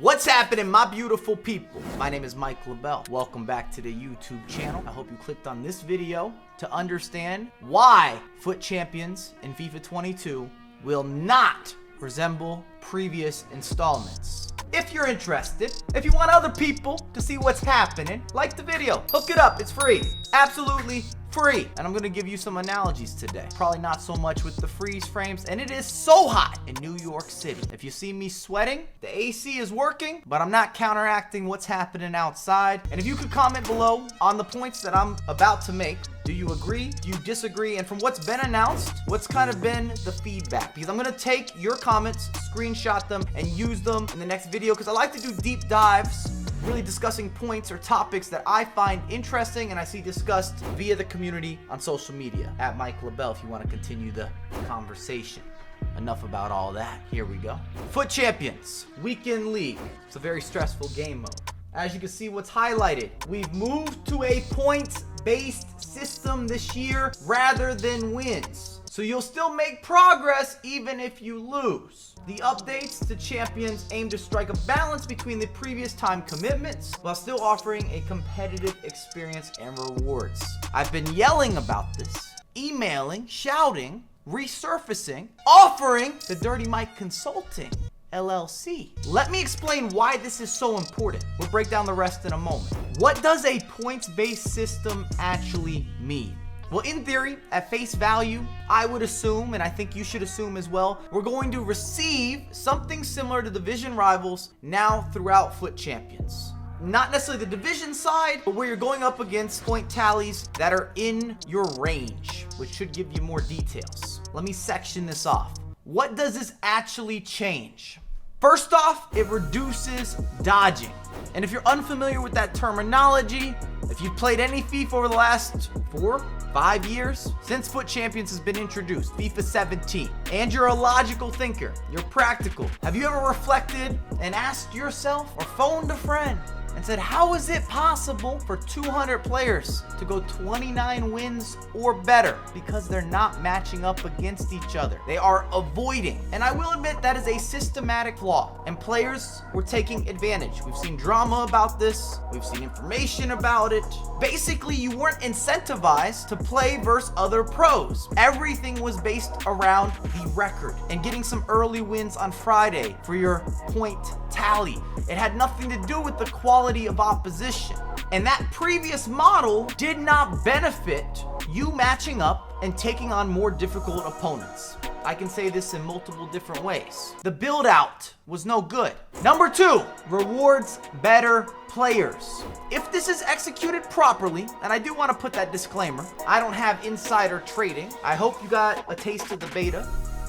What's happening, my beautiful people? My name is LaBelle. Welcome back to the YouTube channel. I hope you clicked on this video to understand why FUT Champions in FIFA 22 will not resemble previous installments. If you're interested, if you want other people to see what's happening, like the video, hook it up, it's free, absolutely free. And I'm gonna give you some analogies today. Probably not so much with the freeze frames, and it is so hot in New York City. If you see me sweating, the AC is working, but I'm not counteracting what's happening outside. And if you could comment below on the points that I'm about to make. Do you agree? Do you disagree? And from what's been announced, what's kind of been the feedback? Because I'm gonna take your comments, screenshot them, and use them in the next video, because I like to do deep dives, really discussing points or topics that I find interesting and I see discussed via the community on social media. At LaBelle if you want to continue the conversation. Enough about all that. Here we go. FUT Champions, Weekend League. It's a very stressful game mode. As you can see what's highlighted, we've moved to a points-based system this year rather than wins. So you'll still make progress even if you lose. The updates to Champions aim to strike a balance between the previous time commitments while still offering a competitive experience and rewards. I've been yelling about this, emailing, shouting, resurfacing, offering the Dirty Mike Consulting LLC. Let me explain why this is so important. We'll break down the rest in a moment. What does a points-based system actually mean? Well, in theory, at face value, I would assume, and I think you should assume as well, we're going to receive something similar to division rivals now throughout FUT Champions. Not necessarily the division side, but where you're going up against point tallies that are in your range, which should give you more details. Let me section this off. What does this actually change? First off, it reduces dodging. And if you're unfamiliar with that terminology, if you've played any FIFA over the last 4-5 years, since FUT Champions has been introduced, FIFA 17, and you're a logical thinker, you're practical, have you ever reflected and asked yourself or phoned a friend and said, how is it possible for 200 players to go 29 wins or better? Because they're not matching up against each other. They are avoiding. And I will admit that is a systematic flaw, and players were taking advantage. We've seen drama about this. We've seen information about it. Basically, you weren't incentivized to play versus other pros. Everything was based around the record and getting some early wins on Friday for your point tally. It had nothing to do with the quality of opposition. And that previous model did not benefit you matching up and taking on more difficult opponents. I can say this in multiple different ways. The build out was no good. Number 2, rewards better players. If this is executed properly, and I do want to put that disclaimer, I don't have insider trading. I hope you got a taste of the beta.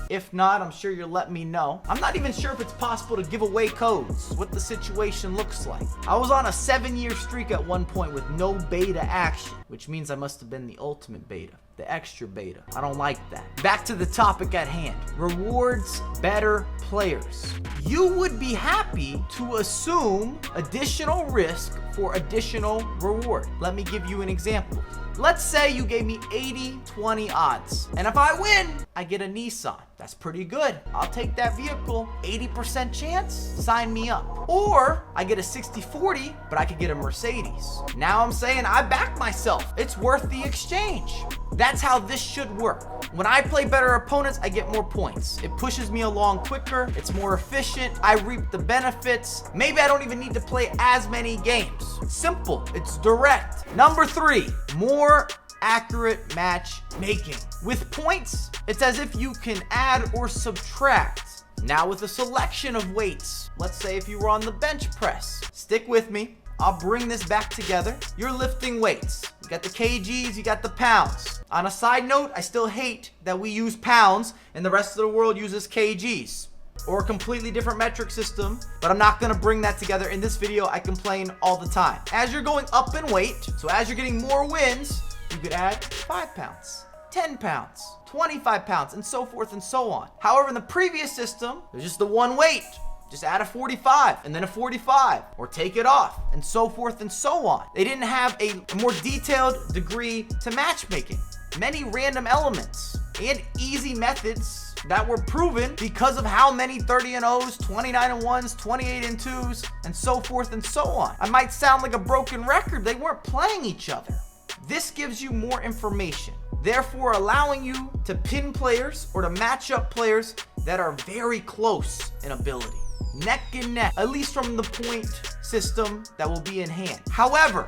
If not, I'm sure you'll let me know. I'm not even sure if it's possible to give away codes, what the situation looks like. I was on a 7-year streak at one point with no beta action, which means I must have been the ultimate beta, the extra beta. I don't like that. Back to the topic at hand. Rewards better players. You would be happy to assume additional risk for additional reward. Let me give you an example. Let's say you gave me 80-20 odds, and if I win, I get a Nissan. That's pretty good. I'll take that vehicle. 80% chance? Sign me up. Or I get a 60-40, but I could get a Mercedes. Now I'm saying I back myself. It's worth the exchange. That's how this should work. When I play better opponents, I get more points. It pushes me along quicker. It's more efficient. I reap the benefits. Maybe I don't even need to play as many games. Simple. It's direct. Number 3, more accurate match making. With points, it's as if you can add or subtract. Now with a selection of weights, let's say if you were on the bench press, stick with me, I'll bring this back together. You're lifting weights. You got the kgs, you got the pounds. On a side note, I still hate that we use pounds and the rest of the world uses kgs. Or a completely different metric system, but I'm not gonna bring that together in this video. I complain all the time. As you're going up in weight, so as you're getting more wins, you could add 5 pounds, 10 pounds, 25 pounds, and so forth and so on. However, in the previous system, there's just the one weight. Just add a 45 and then a 45, or take it off, and so forth and so on. They didn't have a more detailed degree to matchmaking. Many random elements and easy methods that were proven because of how many 30-0s, 29-1s, 28-2s, and so forth and so on. I might sound like a broken record. They weren't playing each other. This gives you more information, therefore allowing you to pin players or to match up players that are very close in ability. Neck and neck, at least from the point system that will be in hand. However,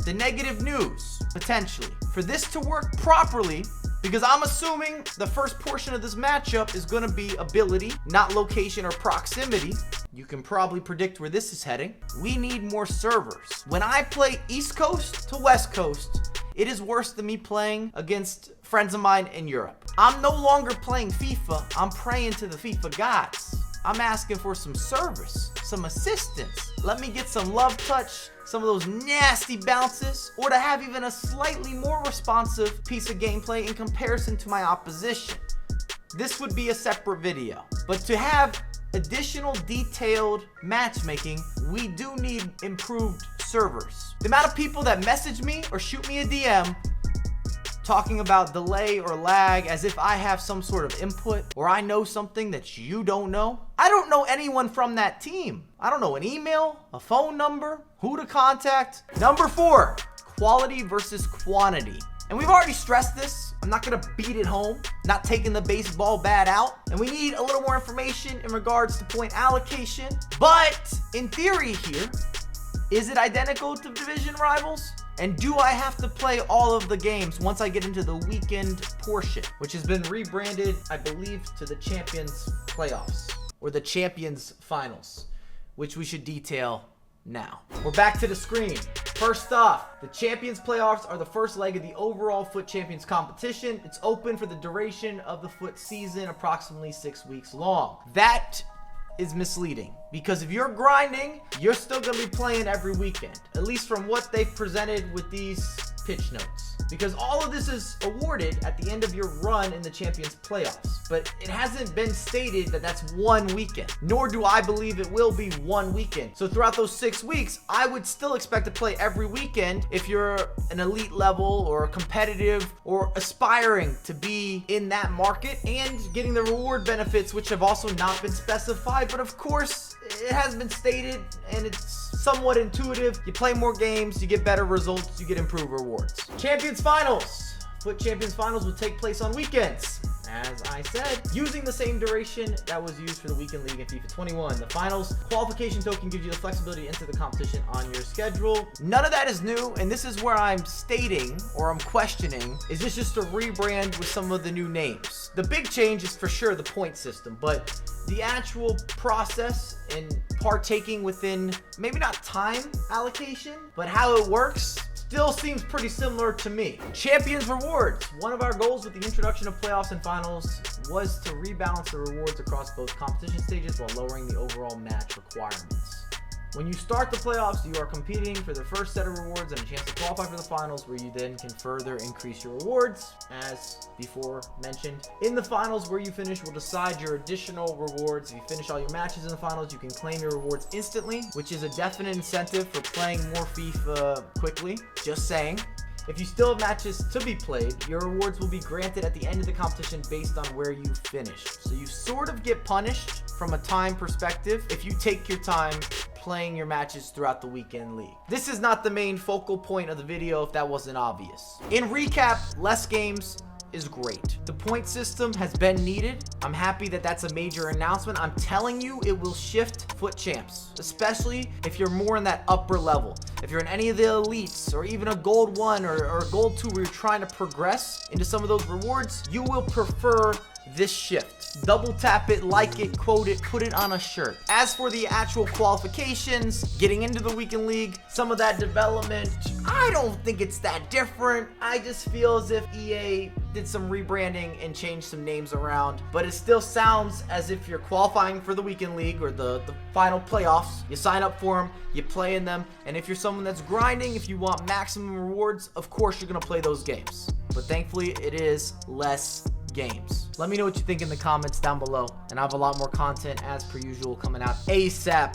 the negative news, potentially, for this to work properly, because I'm assuming the first portion of this matchup is going to be ability, not location or proximity. You can probably predict where this is heading. We need more servers. When I play East Coast to West Coast, it is worse than me playing against friends of mine in Europe. I'm no longer playing FIFA. I'm praying to the FIFA gods. I'm asking for some service, some assistance. Let me get some love touch, some of those nasty bounces, or to have even a slightly more responsive piece of gameplay in comparison to my opposition. This would be a separate video. But to have additional detailed matchmaking, we do need improved servers. The amount of people that message me or shoot me a DM talking about delay or lag as if I have some sort of input or I know something that you don't know. I don't know anyone from that team. I don't know an email, a phone number, who to contact. Number 4, quality versus quantity. And we've already stressed this. I'm not gonna beat it home, not taking the baseball bat out. And we need a little more information in regards to point allocation. But in theory here, is it identical to division rivals? And do I have to play all of the games once I get into the weekend portion, which has been rebranded, I believe, to the Champions Playoffs or the Champions Finals, which we should detail now. We're back to the screen. First off, the Champions Playoffs are the first leg of the overall Foot Champions competition. It's open for the duration of the Foot season, approximately 6 weeks long. That is misleading, because if you're grinding, you're still going to be playing every weekend, at least from what they've presented with these pitch notes. Because all of this is awarded at the end of your run in the Champions Playoffs, but it hasn't been stated that that's one weekend, nor do I believe it will be one weekend. So throughout those 6 weeks, I would still expect to play every weekend if you're an elite level or competitive or aspiring to be in that market and getting the reward benefits, which have also not been specified, but of course it has been stated and it's somewhat intuitive. You play more games, you get better results, you get improved rewards. Champions Finals. Foot Champions Finals will take place on weekends, as I said, using the same duration that was used for the Weekend League in FIFA 21. The Finals qualification token gives you the flexibility to enter the competition on your schedule. None of that is new, and this is where I'm stating, or I'm questioning, is this just a rebrand with some of the new names? The big change is for sure the point system, but the actual process and partaking within, maybe not time allocation, but how it works, still seems pretty similar to me. Champions rewards. One of our goals with the introduction of playoffs and finals was to rebalance the rewards across both competition stages while lowering the overall match requirements. When you start the playoffs, you are competing for the first set of rewards and a chance to qualify for the finals, where you then can further increase your rewards, as before mentioned. In the finals, where you finish will decide your additional rewards. If you finish all your matches in the finals, you can claim your rewards instantly, which is a definite incentive for playing more FIFA quickly. Just saying. If you still have matches to be played, your rewards will be granted at the end of the competition based on where you finished. So you sort of get punished from a time perspective if you take your time playing your matches throughout the weekend league. This is not the main focal point of the video if that wasn't obvious. In recap, less games is great. The point system has been needed. I'm happy that that's a major announcement. I'm telling you, it will shift Foot Champs, especially if you're more in that upper level. If you're in any of the elites or even a gold 1 or a gold 2 where you're trying to progress into some of those rewards, you will prefer this shift. Double tap it, like it, quote it, put it on a shirt. As for the actual qualifications, getting into the weekend league, some of that development, I don't think it's that different. I just feel as if EA did some rebranding and changed some names around, but it still sounds as if you're qualifying for the weekend league or the final playoffs. You sign up for them, you play in them, and if you're someone that's grinding, if you want maximum rewards, of course you're gonna play those games. But thankfully, it is less games. Let me know what you think in the comments down below, and I have a lot more content as per usual coming out ASAP.